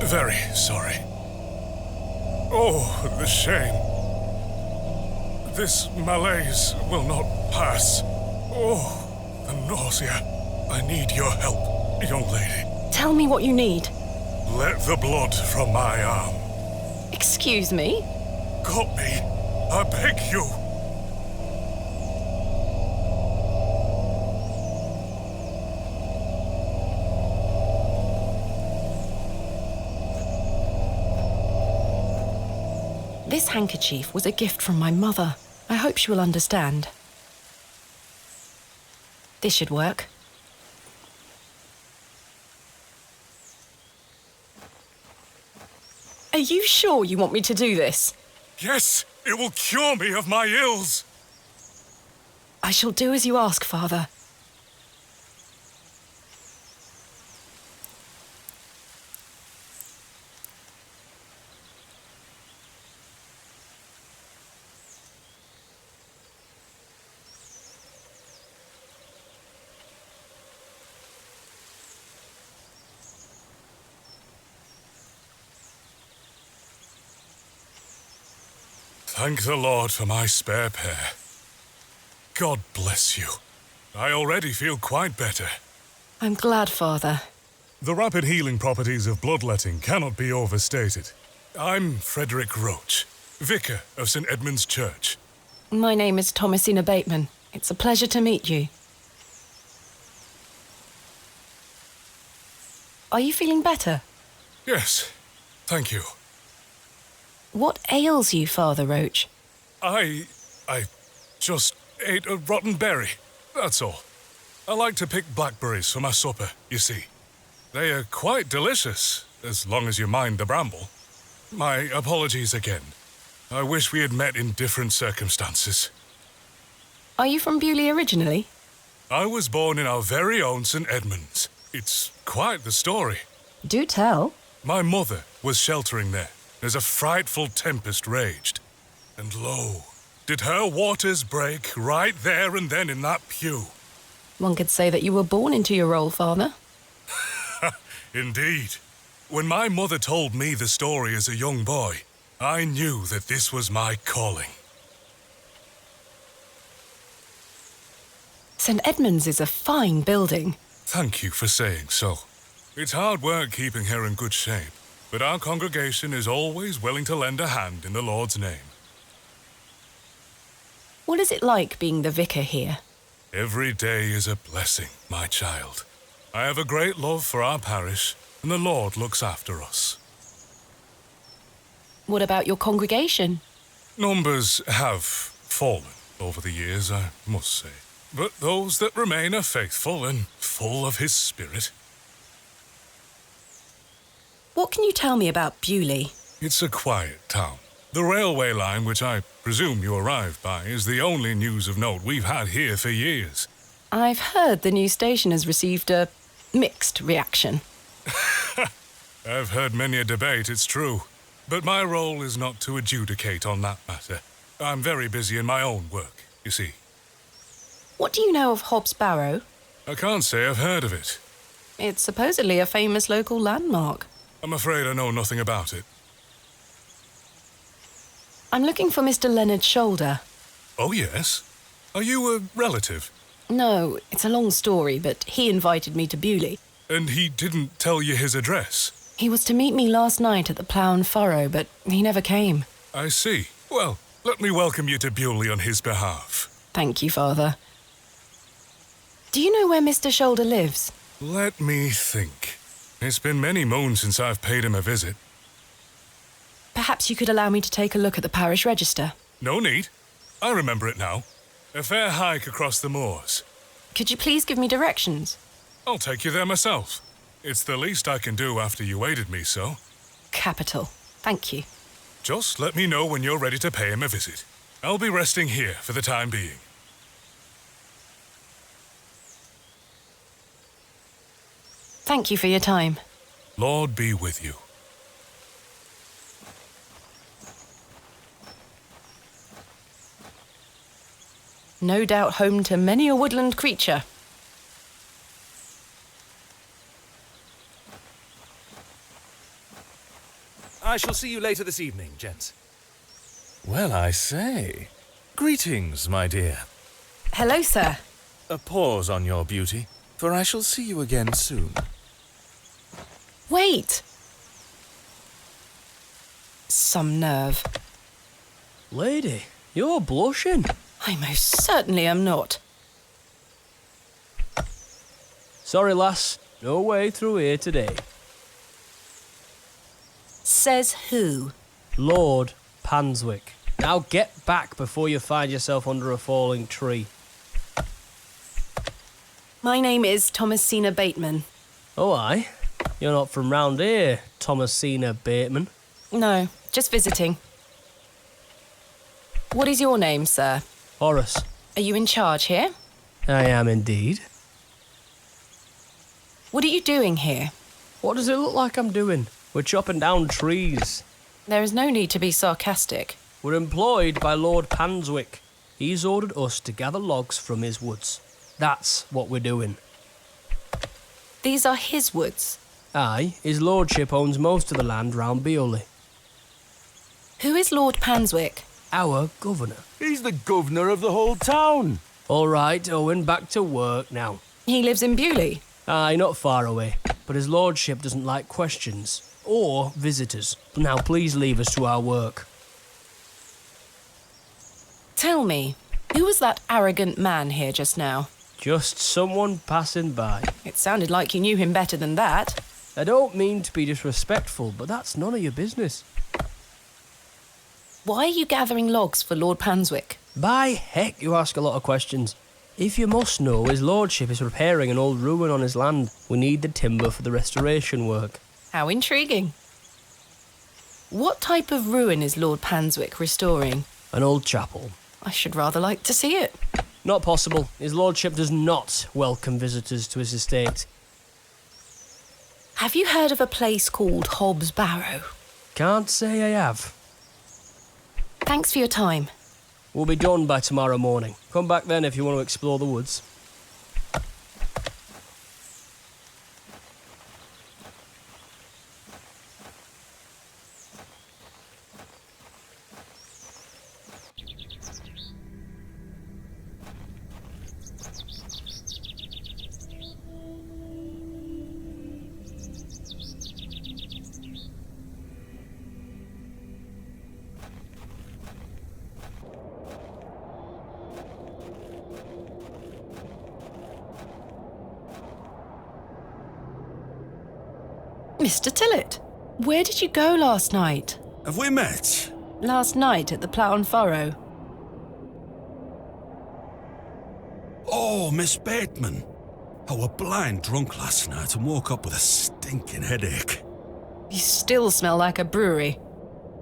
very sorry. Oh, the shame. This malaise will not pass. Oh, the nausea. I need your help, young lady. Tell me what you need. Let the blood from my arm. Excuse me? Cut me. I beg you. This handkerchief was a gift from my mother. I hope she will understand. This should work. Are you sure you want me to do this? Yes, it will cure me of my ills. I shall do as you ask, Father. Thank the Lord for my spare pair. God bless you. I already feel quite better. I'm glad, Father. The rapid healing properties of bloodletting cannot be overstated. I'm Frederick Roach, vicar of St. Edmund's Church. My name is Thomasina Bateman. It's a pleasure to meet you. Are you feeling better? Yes, thank you. What ails you, Father Roach? I just ate a rotten berry, that's all. I like to pick blackberries for my supper, you see. They are quite delicious, as long as you mind the bramble. My apologies again. I wish we had met in different circumstances. Are you from Bewley originally? I was born in our very own St. Edmund's. It's quite the story. Do tell. My mother was sheltering there as a frightful tempest raged. And lo, did her waters break right there and then in that pew. One could say that you were born into your role, Father. Indeed. When my mother told me the story as a young boy, I knew that this was my calling. St. Edmund's is a fine building. Thank you for saying so. It's hard work keeping her in good shape, but our congregation is always willing to lend a hand in the Lord's name. What is it like being the vicar here? Every day is a blessing, my child. I have a great love for our parish, and the Lord looks after us. What about your congregation? Numbers have fallen over the years, I must say. But those that remain are faithful and full of His Spirit. What can you tell me about Bewley? It's a quiet town. The railway line, which I presume you arrived by, is the only news of note we've had here for years. I've heard the new station has received a mixed reaction. I've heard many a debate, it's true. But my role is not to adjudicate on that matter. I'm very busy in my own work, you see. What do you know of Hobbs Barrow? I can't say I've heard of it. It's supposedly a famous local landmark. I'm afraid I know nothing about it. I'm looking for Mr. Leonard Shoulder. Oh, yes? Are you a relative? No, it's a long story, but he invited me to Bewley. And he didn't tell you his address? He was to meet me last night at the Plough and Furrow, but he never came. I see. Well, let me welcome you to Bewley on his behalf. Thank you, Father. Do you know where Mr. Shoulder lives? Let me think. It's been many moons since I've paid him a visit. Perhaps you could allow me to take a look at the parish register. No need. I remember it now. A fair hike across the moors. Could you please give me directions? I'll take you there myself. It's the least I can do after you aided me so. Capital. Thank you. Just let me know when you're ready to pay him a visit. I'll be resting here for the time being. Thank you for your time. Lord be with you. No doubt home to many a woodland creature. I shall see you later this evening, gents. Well, I say. Greetings, my dear. Hello, sir. A pause on your beauty, for I shall see you again soon. Wait! Some nerve. Lady, you're blushing. I most certainly am not. Sorry, lass. No way through here today. Says who? Lord Panswick. Now get back before you find yourself under a falling tree. My name is Thomasina Bateman. Oh, aye? You're not from round here, Thomasina Bateman. No, just visiting. What is your name, sir? Horace. Are you in charge here? I am indeed. What are you doing here? What does it look like I'm doing? We're chopping down trees. There is no need to be sarcastic. We're employed by Lord Panswick. He's ordered us to gather logs from his woods. That's what we're doing. These are his woods. Aye, his lordship owns most of the land round Beoley. Who is Lord Panswick? Our governor. He's the governor of the whole town. All right, Owen, back to work now. He lives in Bewley. Aye, not far away, but his lordship doesn't like questions or visitors. Now, please leave us to our work. Tell me, who was that arrogant man here just now? Just someone passing by. It sounded like you knew him better than that. I don't mean to be disrespectful, but that's none of your business. Why are you gathering logs for Lord Panswick? By heck, you ask a lot of questions. If you must know, his lordship is repairing an old ruin on his land. We need the timber for the restoration work. How intriguing. What type of ruin is Lord Panswick restoring? An old chapel. I should rather like to see it. Not possible. His lordship does not welcome visitors to his estate. Have you heard of a place called Hobbs Barrow? Can't say I have. Thanks for your time. We'll be done by tomorrow morning. Come back then if you want to explore the woods. Mr. Tillett, where did you go last night? Have we met? Last night at the Plough and Furrow. Oh, Miss Bateman. I were blind drunk last night and woke up with a stinking headache. You still smell like a brewery.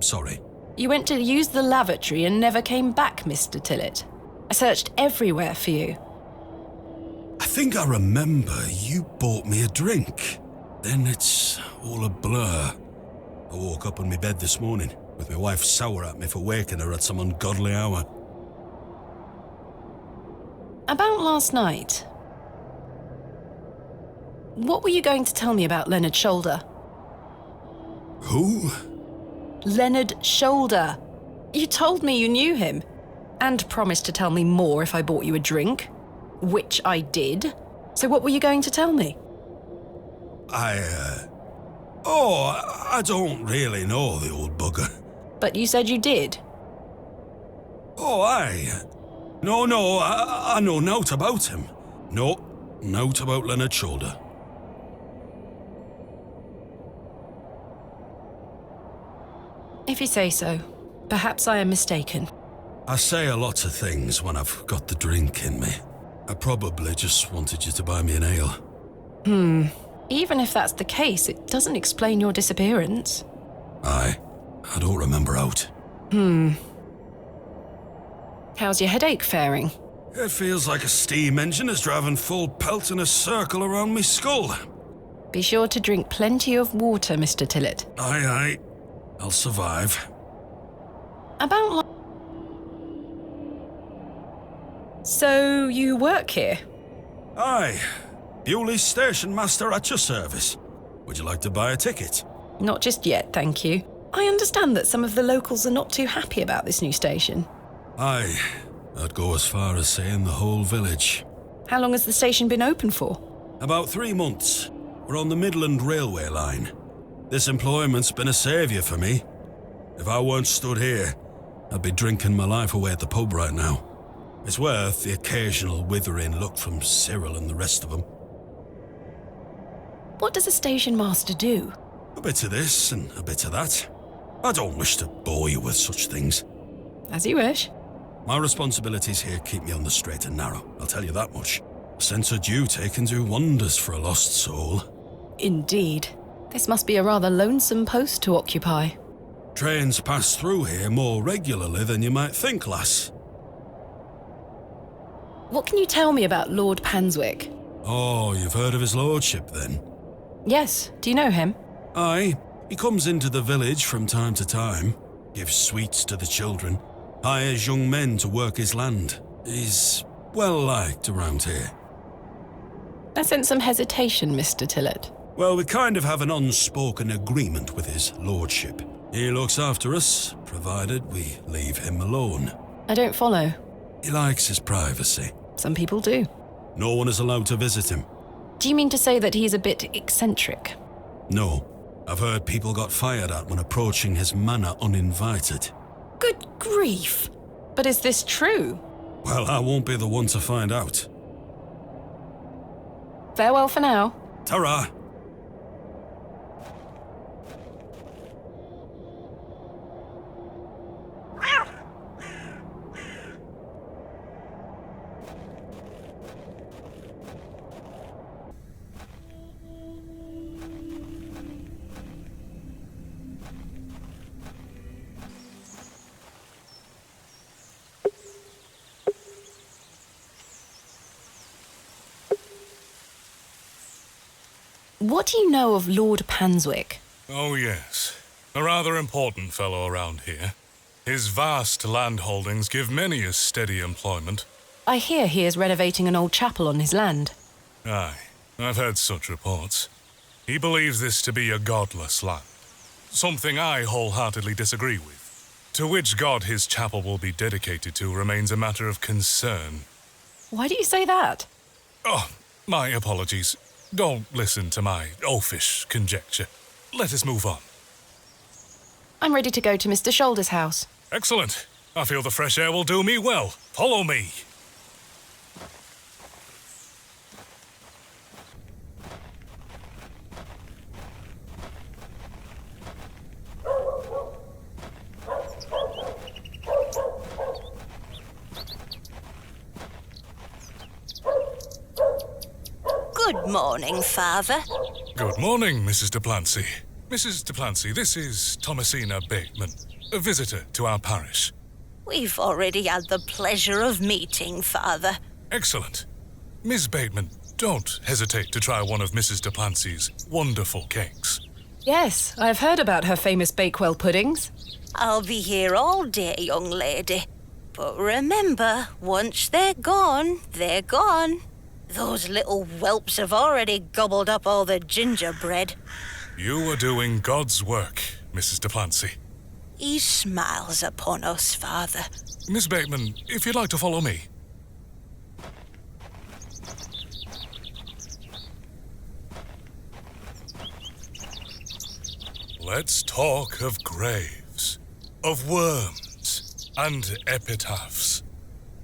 Sorry. You went to use the lavatory and never came back, Mr. Tillett. I searched everywhere for you. I think I remember you bought me a drink. Then it's all a blur. I woke up in my bed this morning with my wife sour at me for waking her at some ungodly hour. About last night. What were you going to tell me about Leonard Shoulder? Who? Leonard Shoulder. You told me you knew him, and promised to tell me more if I bought you a drink, which I did. So what were you going to tell me? I don't really know the old bugger. But you said you did. Oh, aye. No, I know naught about him. No, naught about Leonard Shoulder. If you say so, perhaps I am mistaken. I say a lot of things when I've got the drink in me. I probably just wanted you to buy me an ale. Even if that's the case, it doesn't explain your disappearance. Aye, I don't remember out. How's your headache faring? It feels like a steam engine is driving full pelt in a circle around me skull. Be sure to drink plenty of water, Mr. Tillett. Aye, I'll survive. About So, you work here? Aye, Bewley Station Master at your service. Would you like to buy a ticket? Not just yet, thank you. I understand that some of the locals are not too happy about this new station. Aye, I'd go as far as saying the whole village. How long has the station been open for? About 3 months. We're on the Midland Railway line. This employment's been a saviour for me. If I weren't stood here, I'd be drinking my life away at the pub right now. It's worth the occasional withering look from Cyril and the rest of them. What does a station master do? A bit of this and a bit of that. I don't wish to bore you with such things. As you wish. My responsibilities here keep me on the straight and narrow, I'll tell you that much. A sense of duty can do wonders for a lost soul. Indeed. This must be a rather lonesome post to occupy. Trains pass through here more regularly than you might think, lass. What can you tell me about Lord Panswick? Oh, you've heard of his lordship, then? Yes, do you know him? Aye, he comes into the village from time to time, gives sweets to the children, hires young men to work his land. He's well liked around here. I sense some hesitation, Mr. Tillett. Well, we kind of have an unspoken agreement with his lordship. He looks after us, provided we leave him alone. I don't follow. He likes his privacy. Some people do. No one is allowed to visit him. Do you mean to say that he's a bit eccentric? No. I've heard people got fired at when approaching his manor uninvited. Good grief! But is this true? Well, I won't be the one to find out. Farewell for now. Ta-ra! What do you know of Lord Panswick? Oh, yes. A rather important fellow around here. His vast land holdings give many a steady employment. I hear he is renovating an old chapel on his land. Aye, I've heard such reports. He believes this to be a godless land. Something I wholeheartedly disagree with. To which god his chapel will be dedicated to remains a matter of concern. Why do you say that? Oh, my apologies. Don't listen to my oafish conjecture. Let us move on. I'm ready to go to Mr. Shoulder's house. Excellent. I feel the fresh air will do me well. Follow me. Good morning, Father. Good morning, Mrs. de Plancy. Mrs. de Plancy, this is Thomasina Bateman, a visitor to our parish. We've already had the pleasure of meeting, Father. Excellent. Miss Bateman, don't hesitate to try one of Mrs. de Plancy's wonderful cakes. Yes, I've heard about her famous Bakewell puddings. I'll be here all day, young lady. But remember, once they're gone, they're gone. Those little whelps have already gobbled up all the gingerbread. You are doing God's work, Mrs. de Plancy. He smiles upon us, Father. Miss Bateman, if you'd like to follow me. Let's talk of graves, of worms, and epitaphs.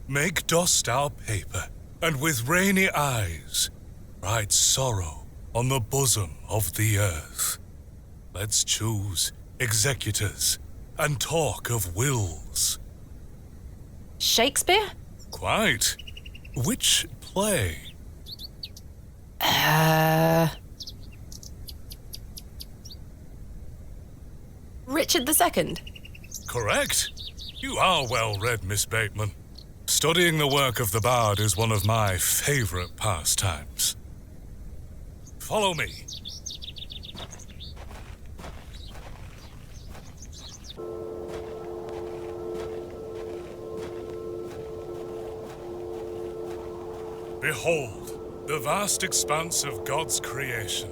Make dust our paper, and with rainy eyes write sorrow on the bosom of the earth. Let's choose executors and talk of wills. Shakespeare? Quite. Which play? Richard II? Correct. You are well read, Miss Bateman. Studying the work of the bard is one of my favorite pastimes. Follow me. Behold, the vast expanse of God's creation.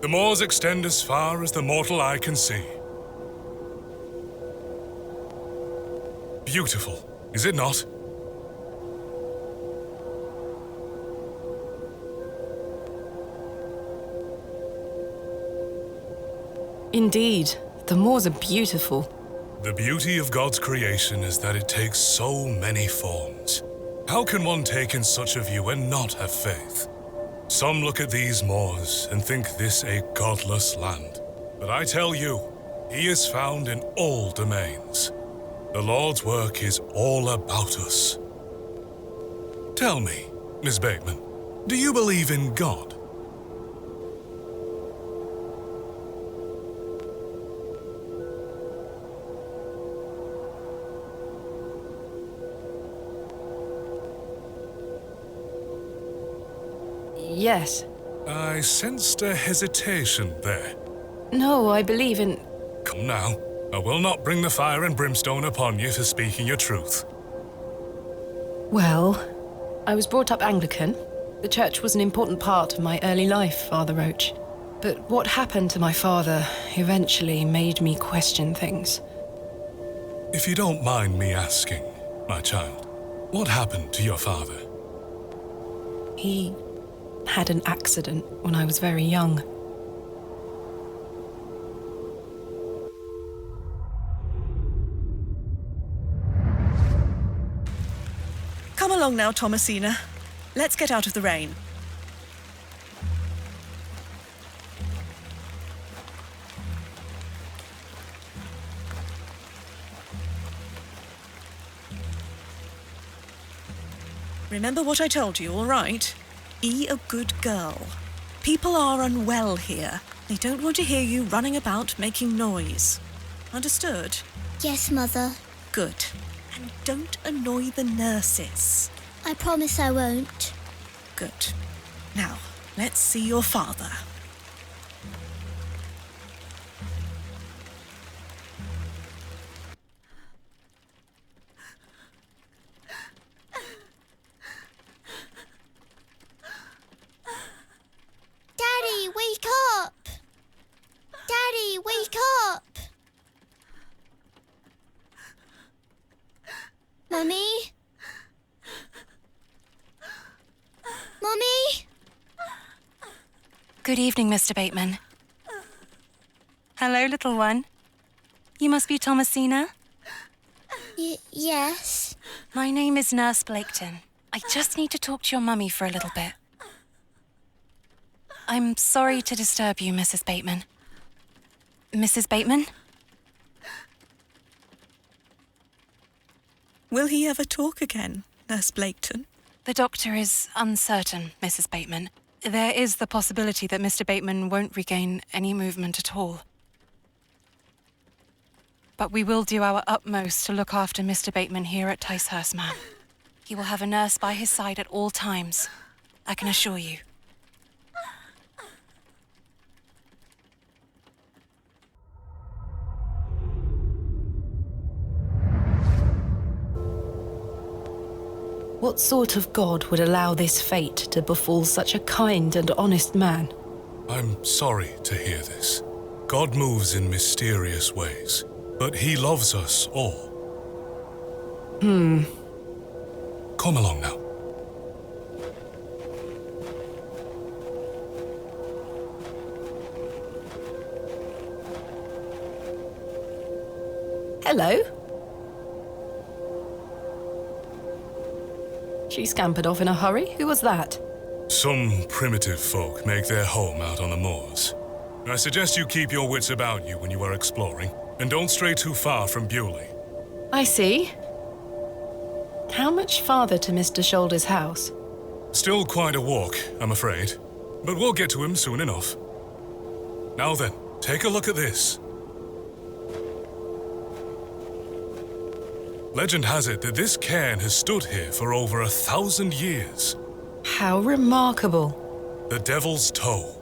The moors extend as far as the mortal eye can see. Beautiful, is it not? Indeed, the moors are beautiful. The beauty of God's creation is that it takes so many forms. How can one take in such a view and not have faith? Some look at these moors and think this a godless land. But I tell you, he is found in all domains. The Lord's work is all about us. Tell me, Miss Bateman, do you believe in God? Yes. I sensed a hesitation there. No, I believe in... Come now, I will not bring the fire and brimstone upon you for speaking your truth. Well, I was brought up Anglican. The church was an important part of my early life, Father Roach. But what happened to my father eventually made me question things. If you don't mind me asking, my child, what happened to your father? He had an accident when I was very young. Come along now, Thomasina. Let's get out of the rain. Remember what I told you, all right? Be a good girl. People are unwell here. They don't want to hear you running about making noise. Understood? Yes, Mother. Good. And don't annoy the nurses. I promise I won't. Good. Now, let's see your father. Daddy, wake up! Daddy, wake up! Mummy? Mummy? Good evening, Mr. Bateman. Hello, little one. You must be Thomasina? Yes. My name is Nurse Blaketon. I just need to talk to your mummy for a little bit. I'm sorry to disturb you, Mrs. Bateman. Mrs. Bateman? Will he ever talk again, Nurse Blaketon? The doctor is uncertain, Mrs. Bateman. There is the possibility that Mr. Bateman won't regain any movement at all. But we will do our utmost to look after Mr. Bateman here at Ticehurst Manor. He will have a nurse by his side at all times, I can assure you. What sort of God would allow this fate to befall such a kind and honest man? I'm sorry to hear this. God moves in mysterious ways, but he loves us all. Come along now. Hello? She scampered off in a hurry. Who was that? Some primitive folk make their home out on the moors. I suggest you keep your wits about you when you are exploring, and don't stray too far from Bewley. I see. How much farther to Mr. Shoulder's house? Still quite a walk, I'm afraid, but we'll get to him soon enough. Now then, take a look at this. Legend has it that this cairn has stood here for over 1,000 years. How remarkable. The Devil's Toe.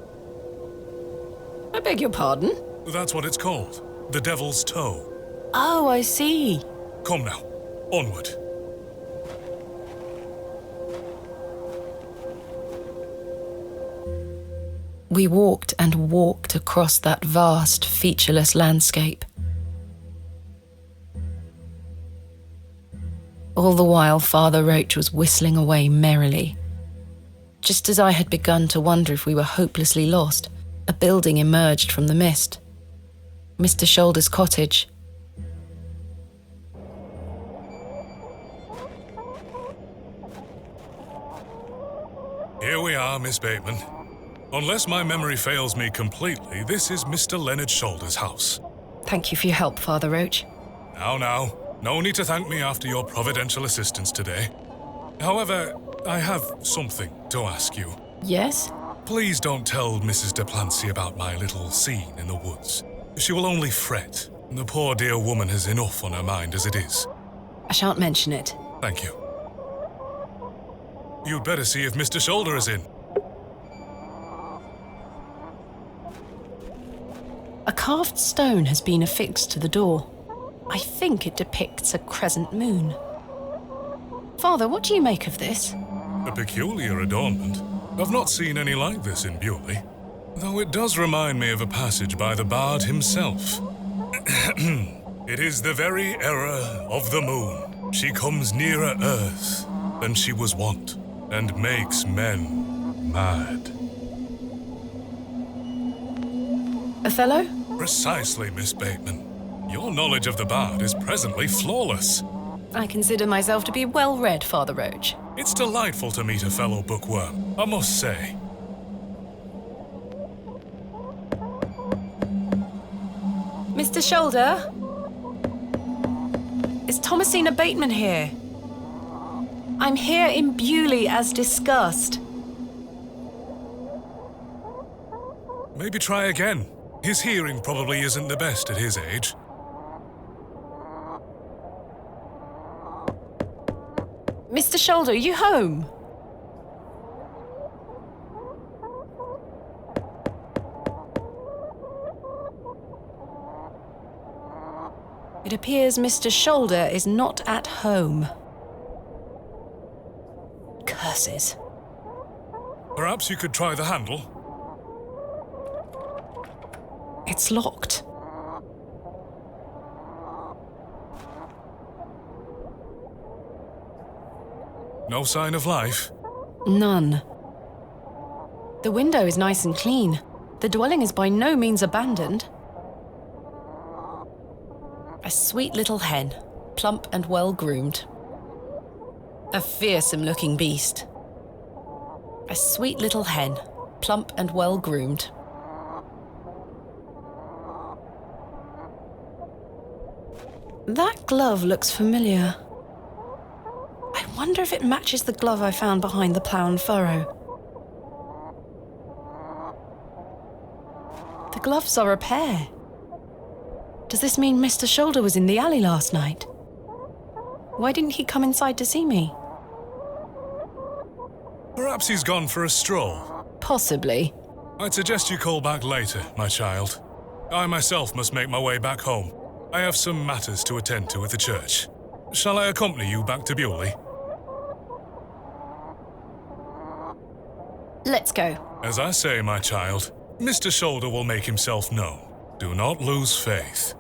I beg your pardon? That's what it's called. The Devil's Toe. Oh, I see. Come now, onward. We walked and walked across that vast, featureless landscape. All the while, Father Roach was whistling away merrily. Just as I had begun to wonder if we were hopelessly lost, a building emerged from the mist. Mr. Shoulder's cottage. Here we are, Miss Bateman. Unless my memory fails me completely, this is Mr. Leonard Shoulder's house. Thank you for your help, Father Roach. Now, no need to thank me after your providential assistance today. However, I have something to ask you. Yes? Please don't tell Mrs. de Plancy about my little scene in the woods. She will only fret. The poor dear woman has enough on her mind as it is. I shan't mention it. Thank you. You'd better see if Mr. Shoulder is in. A carved stone has been affixed to the door. I think it depicts a crescent moon. Father, what do you make of this? A peculiar adornment. I've not seen any like this in Bewley, though it does remind me of a passage by the bard himself. It is the very error of the moon. She comes nearer earth than she was wont, and makes men mad. Othello? Precisely, Miss Bateman. Your knowledge of the bard is presently flawless. I consider myself to be well-read, Father Roach. It's delightful to meet a fellow bookworm, I must say. Mr. Shoulder? Is Thomasina Bateman here? I'm here in Bewley as discussed. Maybe try again. His hearing probably isn't the best at his age. Mr. Shoulder, are you home? It appears Mr. Shoulder is not at home. Curses. Perhaps you could try the handle? It's locked. No sign of life? None. The window is nice and clean. The dwelling is by no means abandoned. A sweet little hen, plump and well-groomed. A fearsome-looking beast. A sweet little hen, plump and well-groomed. That glove looks familiar. I wonder if it matches the glove I found behind the plough and furrow. The gloves are a pair. Does this mean Mr. Shoulder was in the alley last night? Why didn't he come inside to see me? Perhaps he's gone for a stroll. Possibly. I'd suggest you call back later, my child. I myself must make my way back home. I have some matters to attend to at the church. Shall I accompany you back to Bewley? Let's go. As I say, my child, Mr. Shoulder will make himself known. Do not lose faith.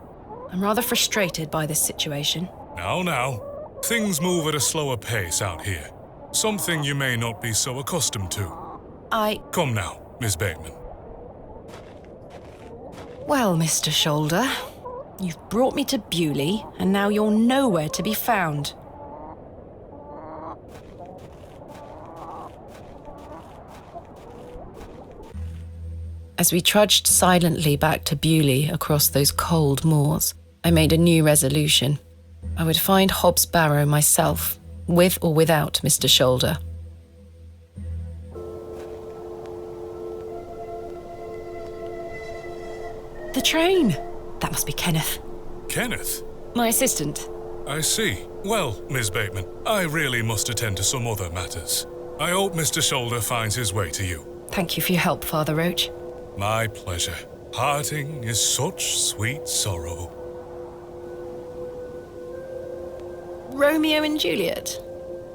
I'm rather frustrated by this situation. Now. Things move at a slower pace out here. Something you may not be so accustomed to. Come now, Miss Bateman. Well, Mr. Shoulder, you've brought me to Bewley, and now you're nowhere to be found. As we trudged silently back to Bewley across those cold moors, I made a new resolution. I would find Hobbs Barrow myself, with or without Mr. Shoulder. The train! That must be Kenneth. Kenneth? My assistant. I see. Well, Miss Bateman, I really must attend to some other matters. I hope Mr. Shoulder finds his way to you. Thank you for your help, Father Roach. My pleasure. Parting is such sweet sorrow. Romeo and Juliet?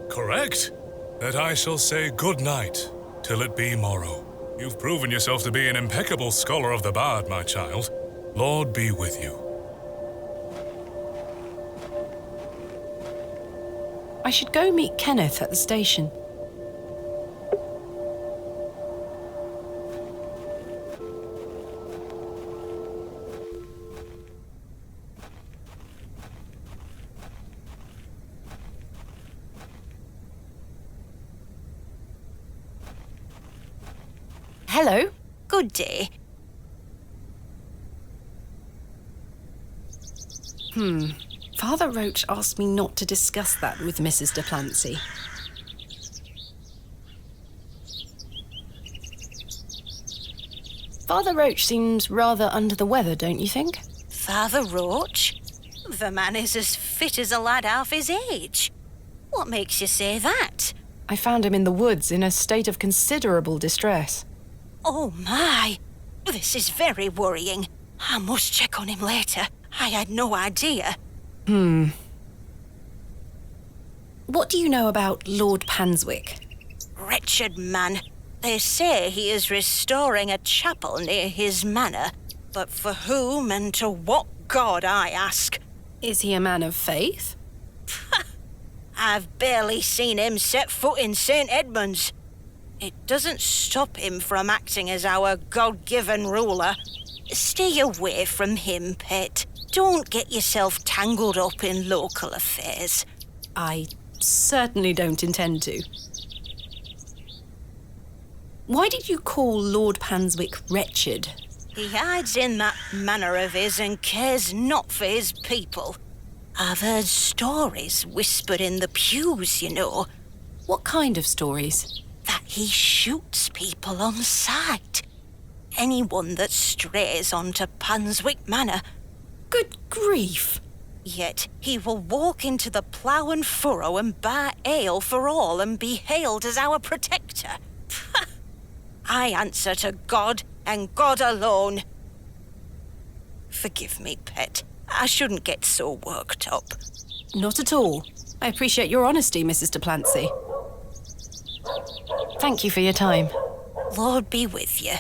Correct. That I shall say good night till it be morrow. You've proven yourself to be an impeccable scholar of the bard, my child. Lord be with you. I should go meet Kenneth at the station. Hello. Good day. Father Roach asked me not to discuss that with Mrs. de Plancy. Father Roach seems rather under the weather, don't you think? Father Roach? The man is as fit as a lad half his age. What makes you say that? I found him in the woods in a state of considerable distress. Oh my! This is very worrying. I must check on him later. I had no idea. What do you know about Lord Panswick? Wretched man. They say he is restoring a chapel near his manor. But for whom and to what god, I ask? Is he a man of faith? I've barely seen him set foot in St. Edmund's. It doesn't stop him from acting as our God-given ruler. Stay away from him, pet. Don't get yourself tangled up in local affairs. I certainly don't intend to. Why did you call Lord Panswick wretched? He hides in that manner of his and cares not for his people. I've heard stories whispered in the pews, you know. What kind of stories? That he shoots people on sight. Anyone that strays onto Panswick Manor. Good grief! Yet he will walk into the plough and furrow and bar ale for all and be hailed as our protector. I answer to God and God alone. Forgive me, pet. I shouldn't get so worked up. Not at all. I appreciate your honesty, Mrs. de Plancy. Thank you for your time. Lord be with you.